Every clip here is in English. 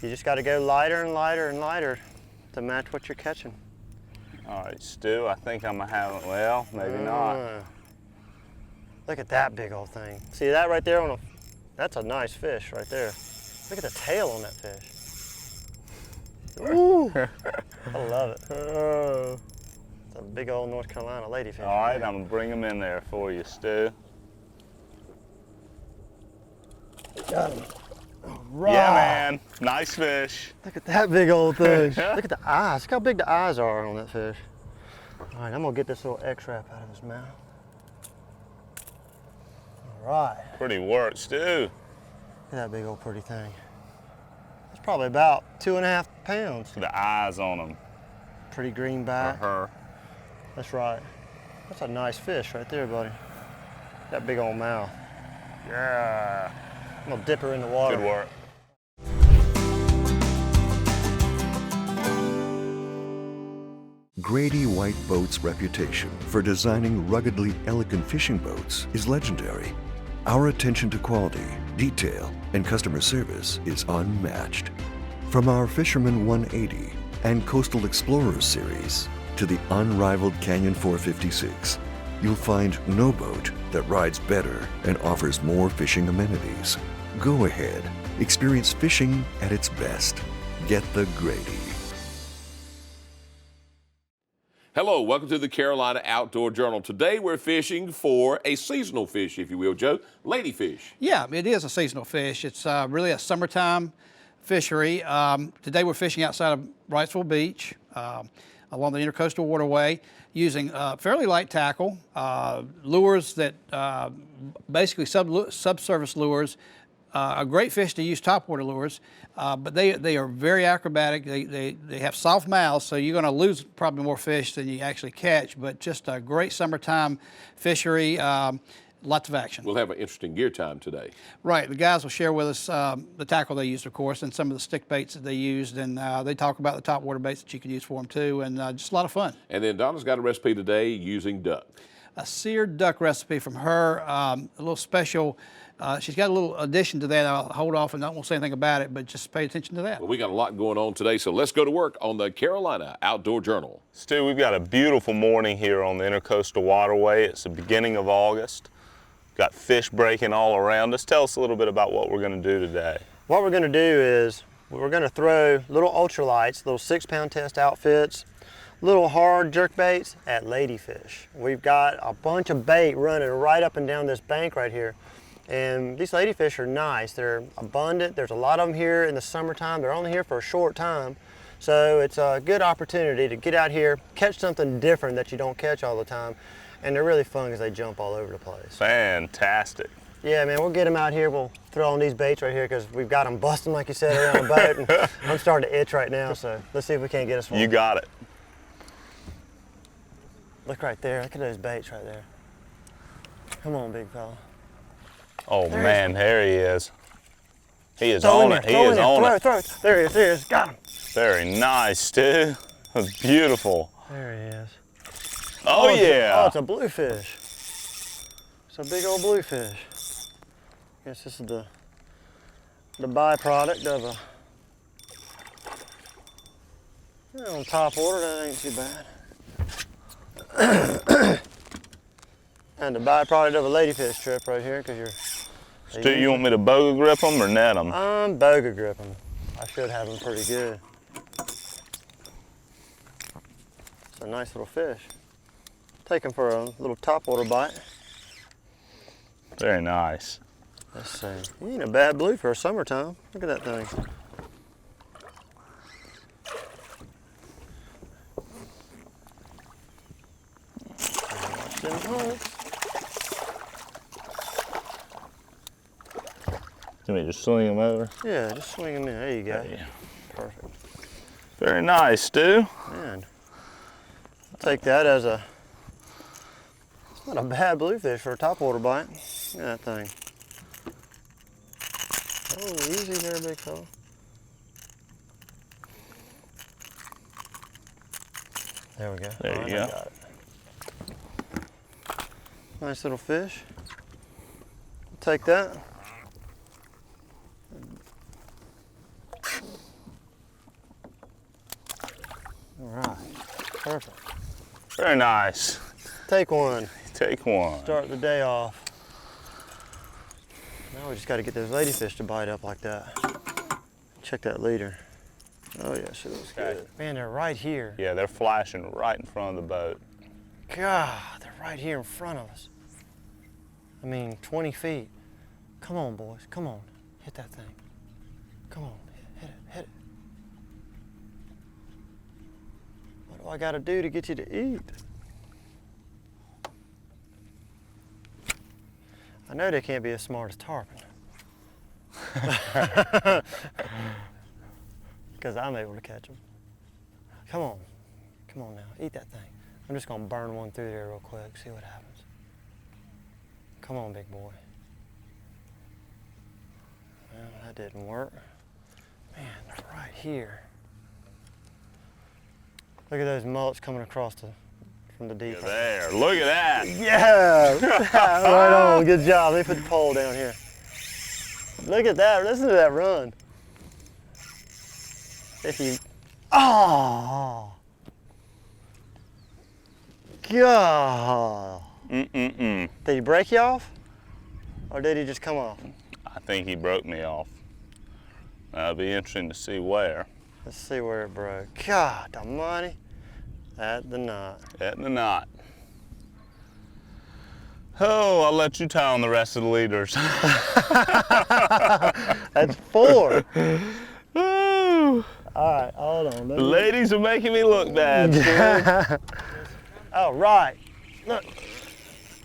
You just got to go lighter and lighter and lighter to match what you're catching. All right, Stu, I think I'm gonna have it. Well, maybe not. Look at that big old thing. See that right there? That's a nice fish right there. Look at the tail on that fish. Ooh, I love it. Oh, it's a big old North Carolina ladyfish. All right, I'm gonna bring them in there for you, Stu. Got him. Right. Yeah, man, nice fish. Look at that big old thing. Look at the eyes. Look how big the eyes are on that fish. All right, I'm gonna get this little X-wrap out of his mouth. All right. Pretty work, Stu. Look at that big old pretty thing. It's probably about 2.5 pounds. The eyes on them. Pretty green back. For her. That's right. That's a nice fish right there, buddy. That big old mouth. Yeah. I'm gonna dip her in the water. Good work. Grady White Boats' reputation for designing ruggedly elegant fishing boats is legendary. Our attention to quality, detail, and customer service is unmatched. From our Fisherman 180 and Coastal Explorers series to the unrivaled Canyon 456, you'll find no boat that rides better and offers more fishing amenities. Go ahead, experience fishing at its best. Get the Grady. Hello, welcome to the Carolina Outdoor Journal. Today we're fishing for a seasonal fish, if you will, Joe, ladyfish. Yeah, it is a seasonal fish. It's really a summertime fishery. Today we're fishing outside of Wrightsville Beach along the Intercoastal Waterway using fairly light tackle, lures that basically subsurface lures. A great fish to use topwater lures, but they are very acrobatic. They have soft mouths, so you're going to lose probably more fish than you actually catch, but just a great summertime fishery, lots of action. We'll have an interesting gear time today. Right, the guys will share with us the tackle they used, of course, and some of the stick baits that they used, and they talk about the topwater baits that you can use for them too, and just a lot of fun. And then Donna's got a recipe today using duck. A seared duck recipe from her, a little special. She's got a little addition to that. I'll hold off and I won't say anything about it, but just pay attention to that. Well, we got a lot going on today, so let's go to work on the Carolina Outdoor Journal. Stu, we've got a beautiful morning here on the Intercoastal Waterway. It's the beginning of August. Got fish breaking all around us. Tell us a little bit about what we're going to do today. What we're going to do is we're going to throw little ultralights, little 6-pound test outfits, little hard jerk baits at Ladyfish. We've got a bunch of bait running right up and down this bank right here. And these ladyfish are nice. They're abundant. There's a lot of them here in the summertime. They're only here for a short time. So it's a good opportunity to get out here, catch something different that you don't catch all the time. And they're really fun because they jump all over the place. Fantastic. Yeah, man, we'll get them out here. We'll throw on these baits right here because we've got them busting, like you said, around the boat. And I'm starting to itch right now, so let's see if we can't get us one. You got it. Look right there. Look at those baits right there. Come on, big fella. Oh, man, there he is. He is Throw on it. He is on it. Throw it. There he is. There he is. Got him. Very nice, Stu. That's beautiful. There he is. Oh, yeah. It's a bluefish. It's a big old bluefish. Guess this is the byproduct of on top water. That ain't too bad. And the byproduct of a ladyfish trip right here, because you're. Stu, you want me to boga grip them or net them? I'm boga gripping. I should have them pretty good. It's a nice little fish. Take him for a little topwater bite. Very nice. Let's see. He ain't a bad blue for a summertime. Look at that thing. Watch them hooks. Can we just swing them over? Yeah, just swing them in. There you go. Yeah. Perfect. Very nice, Stu. Man, I'll take that as a. It's not a bad bluefish for a topwater bite. Look at that thing. Oh, easy there, big fella. There we go. There you go. Got it. Nice little fish. Take that. Perfect. Very nice. Take one. Take one. Start the day off. Now we just got to get those ladyfish to bite up like that. Check that leader. Oh yeah, she looks good. Man, they're right here. Yeah, they're flashing right in front of the boat. God, they're right here in front of us. I mean, 20 feet. Come on, boys, come on. Hit that thing. Come on, hit it, hit it. What do I gotta do to get you to eat? I know they can't be as smart as tarpon. Because I'm able to catch them. Come on now, eat that thing. I'm just gonna burn one through there real quick, see what happens. Come on, big boy. Well, that didn't work. Man, they're right here. Look at those mullets coming across from the deep. There, look at that. Yeah, right on, good job. Let me put the pole down here. Look at that, listen to that run. If you, oh, God. Mm-mm-mm. Did he break you off? Or did he just come off? I think he broke me off. That'll be interesting to see where. Let's see where it broke. God almighty. At the knot. At the knot. Oh, I'll let you tie on the rest of the leaders. That's 4. Ooh. All right, hold on. The ladies are making me look bad, Stu. All right. Look,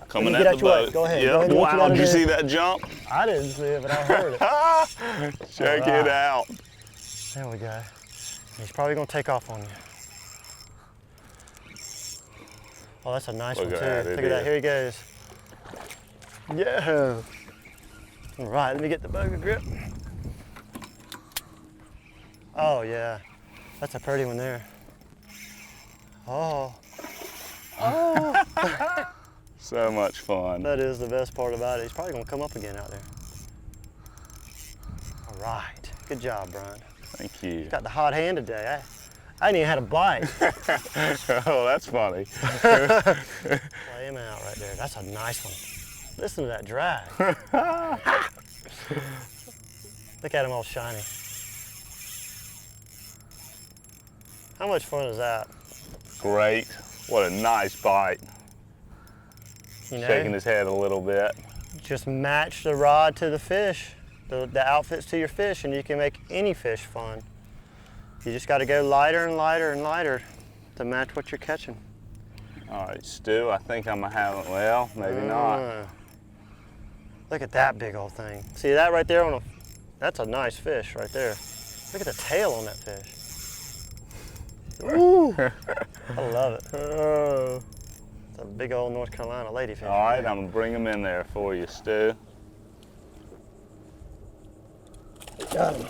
Coming get at out the your way. boat. Go ahead, Yep. go ahead and do what you Wow, gotta did you do. see that jump? I didn't see it, but I heard it. Check All right. it out. There we go. He's probably gonna take off on you. Oh, that's a nice Look one at too. that, Look it at that, is. here he goes. Yeah. All right, let me get the boga grip. Oh yeah, that's a pretty one there. Oh. Oh. So much fun. That is the best part about it. He's probably gonna come up again out there. All right, good job, Brian. Thank you. Got the hot hand today. I ain't even had a bite. Oh, that's funny. Lay him out right there. That's a nice one. Listen to that drag. Look at him all shiny. How much fun is that? Great. What a nice bite. You know, Shaking his head a little bit. just match the rod to the fish, the outfits to your fish, and you can make any fish fun. You just got to go lighter and lighter and lighter to match what you're catching. All right, Stu, I think I'm gonna have it. Well, maybe not. Look at that big old thing. See that right there? That's a nice fish right there. Look at the tail on that fish. Ooh, I love it. Oh, it's a big old North Carolina ladyfish. All right, I'm gonna bring him in there for you, Stu. Got him.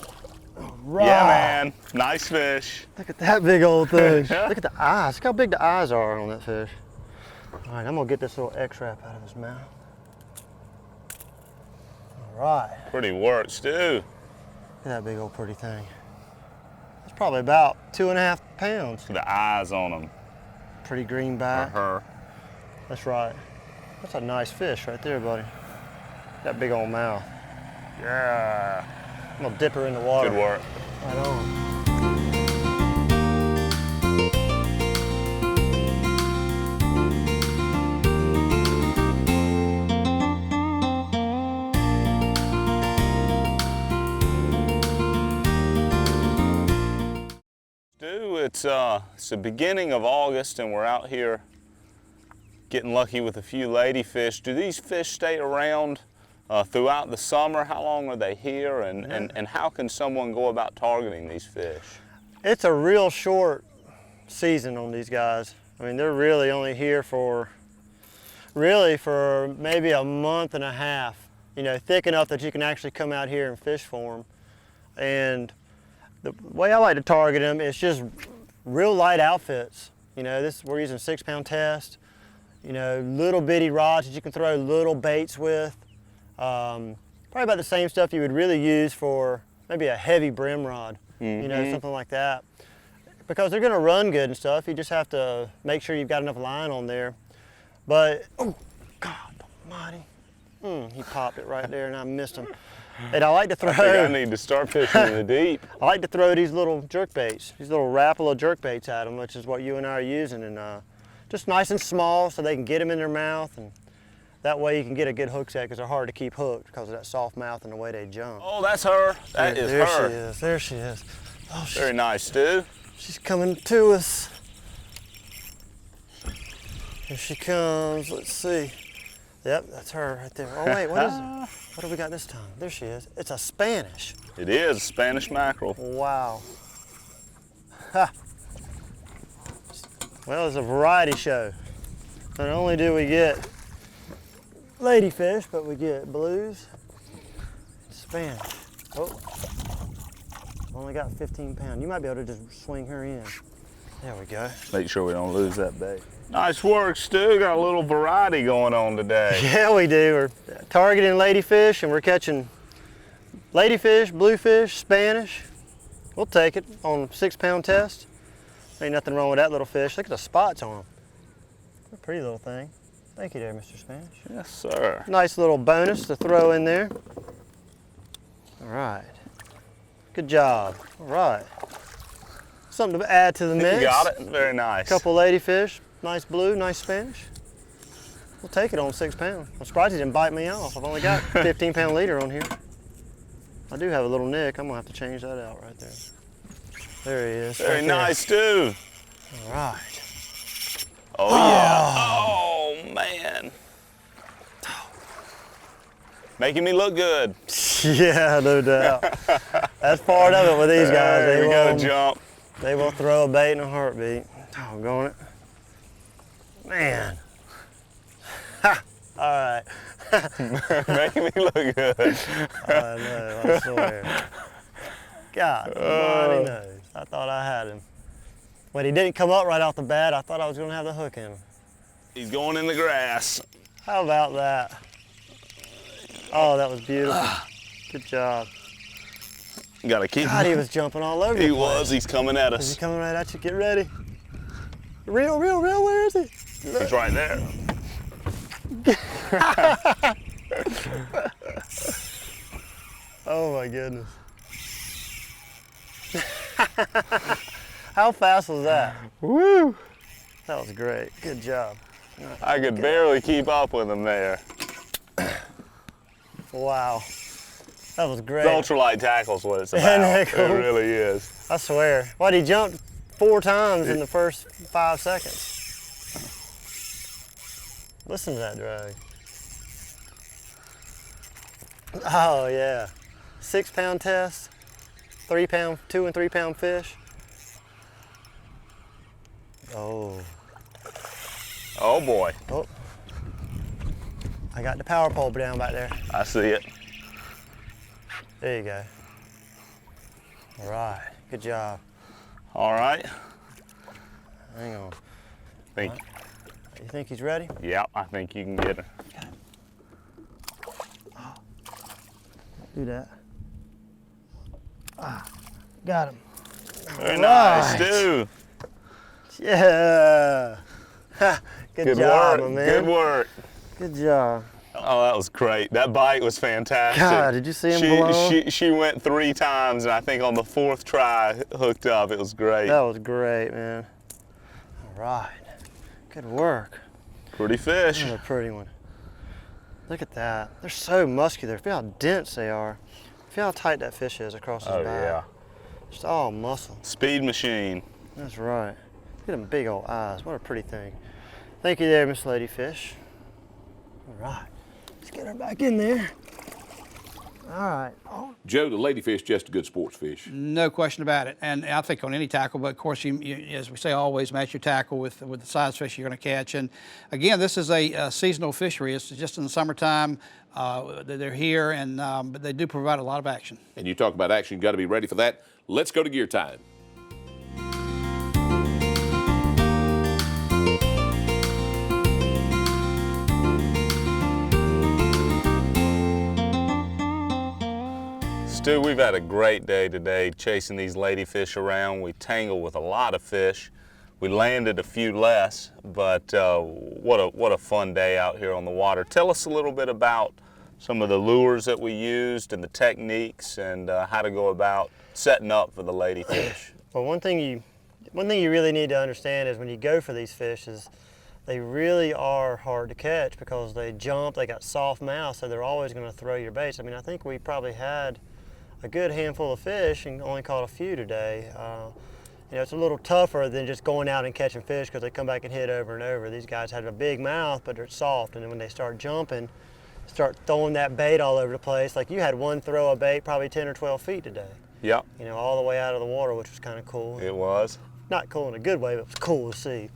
All right. Yeah, man. Nice fish. Look at that big old thing. Look at the eyes. Look how big the eyes are on that fish. All right, I'm gonna get this little X-wrap out of his mouth. All right. Pretty work, Stu. Look at that big old pretty thing. It's probably about 2.5 pounds. The eyes on him. Pretty green Or back. her. That's right. That's a nice fish right there, buddy. That big old mouth. Yeah. I'm gonna dip her in the water. Good work. Right on. Stu, it's the beginning of August and we're out here getting lucky with a few ladyfish. Do these fish stay around throughout the summer? How long are they here and how can someone go about targeting these fish? It's a real short season on these guys. I mean, they're really only here for maybe a month and a half, you know, thick enough that you can actually come out here and fish for them. And the way I like to target them is just real light outfits. You know, we're using 6-pound test, you know, little bitty rods that you can throw little baits with. Probably about the same stuff you would really use for maybe a heavy brim rod, you know, something like that. because they're gonna run good and stuff. You just have to make sure you've got enough line on there. But, oh, God almighty. He popped it right there and I missed him. And I like to throw. I think I need to start fishing in the deep. I like to throw these little jerk baits, these little Rapala jerk baits at them, which is what you and I are using, and just nice and small so they can get them in their mouth, and that way you can get a good hook set because they're hard to keep hooked because of that soft mouth and the way they jump. Oh, that's her. That is there her. She is. There she is. Oh, Very nice, Stu. she's coming to us. Here she comes. Let's see. Yep, that's her right there. Oh wait, what is it? What do we got this time? There she is. It's a Spanish. It is Spanish mackerel. Wow. Ha. Well, it's a variety show. Not only do we get ladyfish, but we get blues, Spanish. Oh, only got 15 pounds. You might be able to just swing her in. There we go. Make sure we don't lose that bait. Nice work, Stu. Got a little variety going on today. Yeah, we do. We're targeting ladyfish, and we're catching ladyfish, bluefish, Spanish. We'll take it on a 6-pound test. Ain't nothing wrong with that little fish. Look at the spots on them. They're a pretty little thing. Thank you there, Mr. Spanish. Yes, sir. Nice little bonus to throw in there. All right. Good job. All right. Something to add to the mix. You got it. Very nice. Couple ladyfish. Nice blue, nice Spanish. We'll take it on 6 pounds. I'm surprised he didn't bite me off. I've only got 15-pound leader on here. I do have a little nick. I'm gonna have to change that out right there. There he is. Very right nice, Stu. All right. Oh, yeah. Oh, man. Making me look good. Yeah, no doubt. That's part of it with these guys. There we go, jump. They will throw a bait in a heartbeat. Doggone it. Man. Ha! All right. Making me look good. I know, I swear. God almighty knows. I thought I had him. When he didn't come up right off the bat, I thought I was going to have the hook in him. He's going in the grass. How about that? Oh, that was beautiful. Good job. Got to keep God, he was jumping all over He the place. was. He's coming at Is he us. coming right at you? Get ready. Real, where is he? He's right there. Oh my goodness. How fast was that? Woo! That was great. Good job. I could barely keep up with him there. Wow. That was great. It's ultralight tackle's what it's Isn't about. that cool? It really is. I swear. What, he jumped 4 times in the first 5 seconds. Listen to that drag. Oh yeah. 6-pound test, 3-pound, 2 and 3 pound fish. Oh. Oh boy. Oh. I got the power pole down back there. I see it. There you go. All right, good job. All right. Hang on. Think. You think he's ready? Yeah, I think you can get it. Do that. Got him. Very nice, Right. Stu. Yeah. Ha, good job, work. my man. Good work. Good job. Oh, that was great. That bite was fantastic. God, did you see him below? She went 3 times, and I think on the 4th try hooked up. It was great. That was great, man. All right. Good work. Pretty fish. Another pretty one. Look at that. They're so muscular. Feel how dense they are. Feel how tight that fish is across his Oh, back. yeah. Just all muscle. Speed machine. That's right. Look at them big old eyes. What a pretty thing. Thank you there, Miss Ladyfish. All right. Let's get her back in there. All right. Oh. Joe, the ladyfish just a good sports fish. No question about it. And I think on any tackle, but of course, you, as we say, always match your tackle with the size fish you're going to catch. And again, this is a seasonal fishery. It's just in the summertime. They're here, and but they do provide a lot of action. And you talk about action, you got to be ready for that. Let's go to gear time. Stu, we've had a great day today chasing these ladyfish around. We tangled with a lot of fish. We landed a few less, but what a fun day out here on the water. Tell us a little bit about some of the lures that we used and the techniques and how to go about setting up for the ladyfish. Well, one thing you really need to understand is when you go for these fish is they really are hard to catch because they jump, they got soft mouths, so they're always going to throw your baits. I mean, I think we probably had a good handful of fish and only caught a few today. You know, it's a little tougher than just going out and catching fish because they come back and hit over and over. These guys have a big mouth, but they're soft, and then when they start jumping, start throwing that bait all over the place. Like you had one throw of bait probably 10 or 12 feet today. Yep. You know, all the way out of the water, which was kind of cool. It was. Not cool in a good way, but it was cool to see.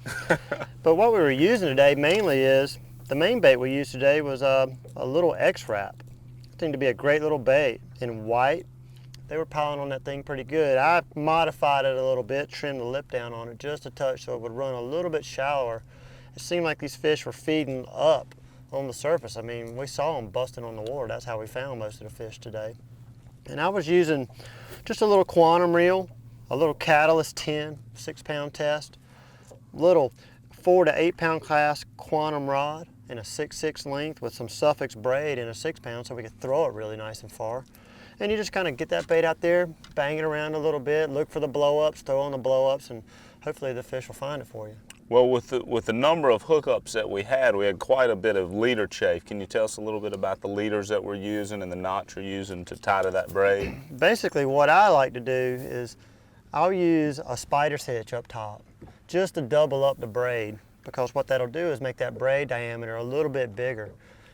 But what we were using today mainly is, the main bait we used today was a little X-Wrap. It seemed to be a great little bait in white. They were piling on that thing pretty good. I modified it a little bit, trimmed the lip down on it just a touch so it would run a little bit shallower. It seemed like these fish were feeding up on the surface. I mean, we saw them busting on the water. That's how we found most of the fish today. And I was using just a little quantum reel, a little Catalyst 10, 6-pound test, little 4 to 8 pound class quantum rod and a 6/6 length with some Suffix braid in a 6-pound so we could throw it really nice and far. And you just kind of get that bait out there, bang it around a little bit, look for the blow-ups, throw on the blow-ups, and hopefully the fish will find it for you. Well, with the number of hookups that we had quite a bit of leader chafe. Can you tell us a little bit about the leaders that we're using and the knots you're using to tie to that braid? Basically, what I like to do is I'll use a spider's hitch up top just to double up the braid, because what that'll do is make that braid diameter a little bit bigger.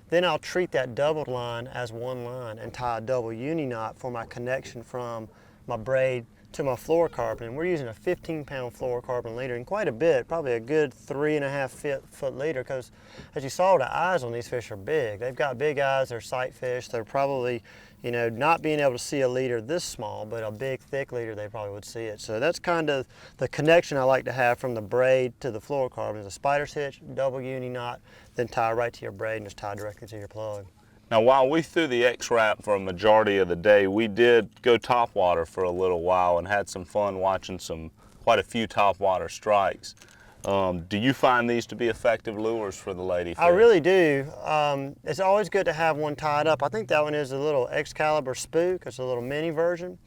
Then I'll treat that doubled line as one line and tie a double uni knot for my connection from my braid to my fluorocarbon. And we're using a 15-pound fluorocarbon leader, and quite a bit, probably a good 3.5 foot leader, because as you saw, the eyes on these fish are big. They've got big eyes, they're sight fish. They're probably, you know, not being able to see a leader this small, but a big, thick leader, they probably would see it. So that's kind of the connection I like to have from the braid to the fluorocarbon, is a spider's hitch, double uni knot, then tie right to your braid and just tie directly to your plug. Now, while we threw the X-Wrap for a majority of the day, we did go topwater for a little while and had some fun watching quite a few topwater strikes. Do you find these to be effective lures for the ladyfish? I really do. It's always good to have one tied up. I think that one is a little Excalibur Spook. It's a little mini version.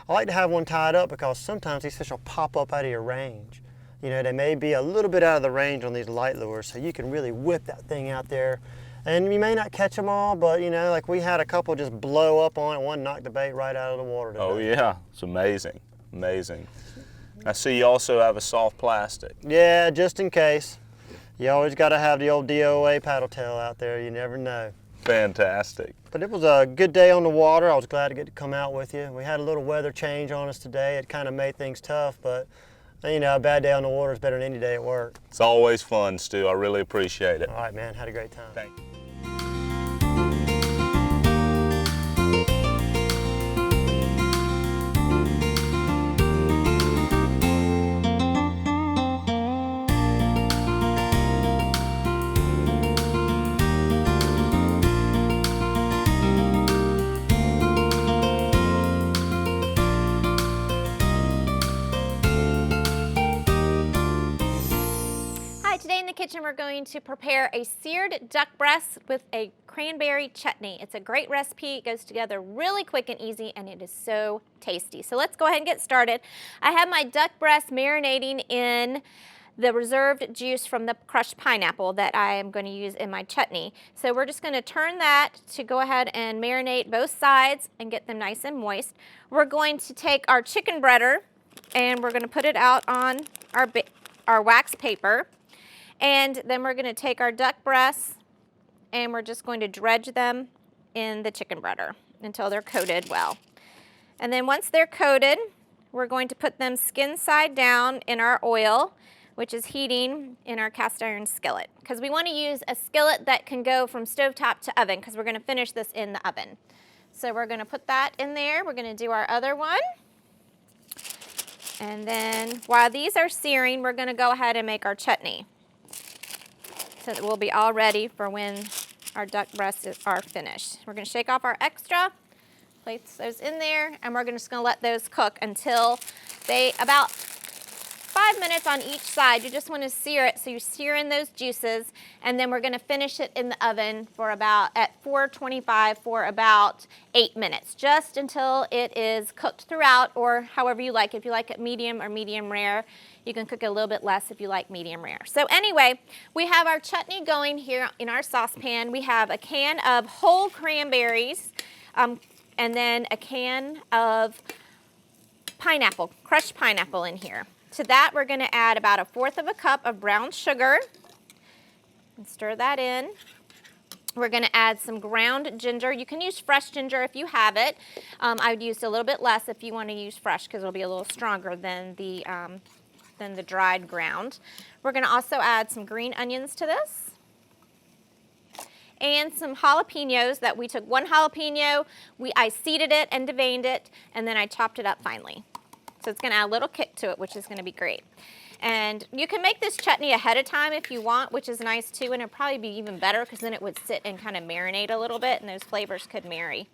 I like to have one tied up because sometimes these fish will pop up out of your range. You know, they may be a little bit out of the range on these light lures, so you can really whip that thing out there. And you may not catch them all, but you know, like we had a couple just blow up on it. One knocked the bait right out of the water today. Oh yeah, it's amazing, amazing. I see you also have a soft plastic. Yeah, just in case. You always got to have the old DOA paddle tail out there. You never know. Fantastic. But it was a good day on the water. I was glad to get to come out with you. We had a little weather change on us today. It kind of made things tough, but you know, a bad day on the water is better than any day at work. It's always fun, Stu. I really appreciate it. All right, man. Had a great time. Thank you. Kitchen, we're going to prepare a seared duck breast with a cranberry chutney. It's a great recipe. It goes together really quick and easy, and it is so tasty. So let's go ahead and get started. I have my duck breast marinating in the reserved juice from the crushed pineapple that I am going to use in my chutney. So we're just going to turn that to go ahead and marinate both sides and get them nice and moist. We're going to take our chicken breader and we're going to put it out on our wax paper. And then we're going to take our duck breasts and we're just going to dredge them in the chicken breader until they're coated well. And then once they're coated, we're going to put them skin side down in our oil, which is heating in our cast iron skillet. Because we want to use a skillet that can go from stovetop to oven, because we're going to finish this in the oven. So we're going to put that in there. We're going to do our other one. And then while these are searing, we're going to go ahead and make our chutney, so that we'll be all ready for when our duck breasts are finished. We're going to shake off our extra Place those in there, and we're just gonna let those cook until they about 5 minutes on each side. You just want to sear it, so you sear in those juices, and then we're going to finish it in the oven for at 425 for about 8 minutes, just until it is cooked throughout, or however you like. If you like it medium or medium rare, you can cook it a little bit less if you like medium rare. So anyway, we have our chutney going here in our saucepan. We have a can of whole cranberries, and then a can of pineapple, crushed pineapple in here. To that, we're going to add about 1/4 cup of brown sugar and stir that in. We're going to add some ground ginger. You can use fresh ginger if you have it. I would use a little bit less if you want to use fresh, because it'll be a little stronger than the dried ground. We're going to also add some green onions to this, and some jalapenos. That we took 1 jalapeno, I seeded it and deveined it, and then I chopped it up finely. So it's going to add a little kick to it, which is going to be great. And you can make this chutney ahead of time if you want, which is nice too, and it'd probably be even better because then it would sit and kind of marinate a little bit, and those flavors could marry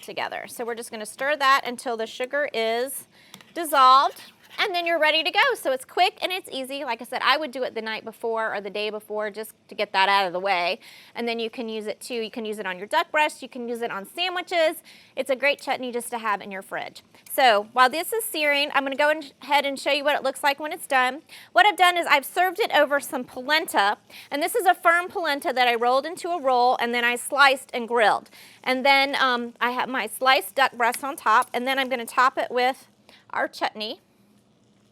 together. So we're just going to stir that until the sugar is dissolved, and then you're ready to go. So it's quick and it's easy. Like I said, I would do it the night before or the day before just to get that out of the way. And then you can use it too. You can use it on your duck breast. You can use it on sandwiches. It's a great chutney just to have in your fridge. So while this is searing, I'm going to go ahead and show you what it looks like when it's done. What I've done is I've served it over some polenta. And this is a firm polenta that I rolled into a roll, and then I sliced and grilled. And then I have my sliced duck breast on top, and then I'm going to top it with our chutney.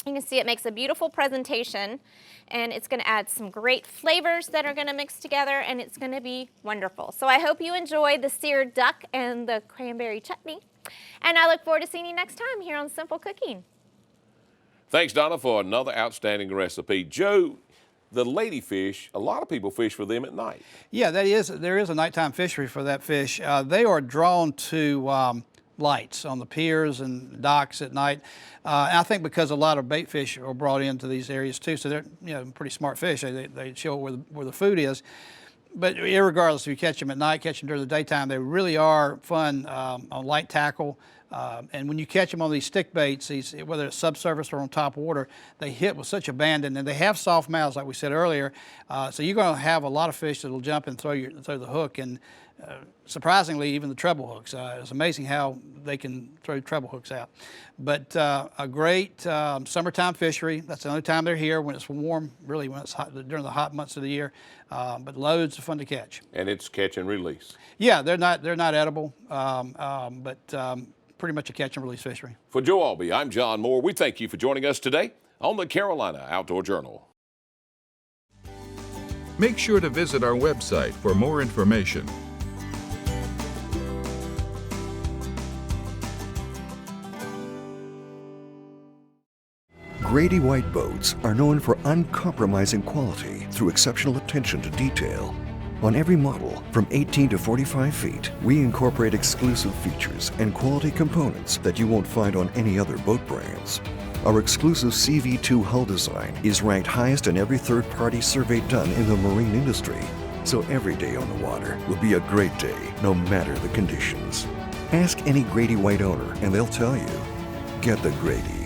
You can see it makes a beautiful presentation, and it's going to add some great flavors that are going to mix together, and it's going to be wonderful. So I hope you enjoy the seared duck and the cranberry chutney, and I look forward to seeing you next time here on Simple Cooking. Thanks, Donna, for another outstanding recipe. Joe, the ladyfish, a lot of people fish for them at night. Yeah, there is a nighttime fishery for that fish. They are drawn to lights on the piers and docks at night. And I think because a lot of bait fish are brought into these areas too, so they're pretty smart fish. They show where the food is. But irregardless, if you catch them at night, catch them during the daytime, they really are fun on light tackle. And when you catch them on these stick baits, whether it's subsurface or on top water, they hit with such abandon, and they have soft mouths, like we said earlier. So you're going to have a lot of fish that will jump and throw the hook. And surprisingly, even the treble hooks. It's amazing how they can throw treble hooks out. But a great summertime fishery. That's the only time they're here, when it's warm, really when it's hot, during the hot months of the year. But loads of fun to catch. And it's catch and release. Yeah, they're not edible, but pretty much a catch and release fishery. For Joe Albee, I'm John Moore. We thank you for joining us today on the Carolina Outdoor Journal. Make sure to visit our website for more information. Grady White boats are known for uncompromising quality through exceptional attention to detail. On every model, from 18 to 45 feet, we incorporate exclusive features and quality components that you won't find on any other boat brands. Our exclusive CV2 hull design is ranked highest in every third-party survey done in the marine industry. So every day on the water will be a great day, no matter the conditions. Ask any Grady White owner and they'll tell you, get the Grady.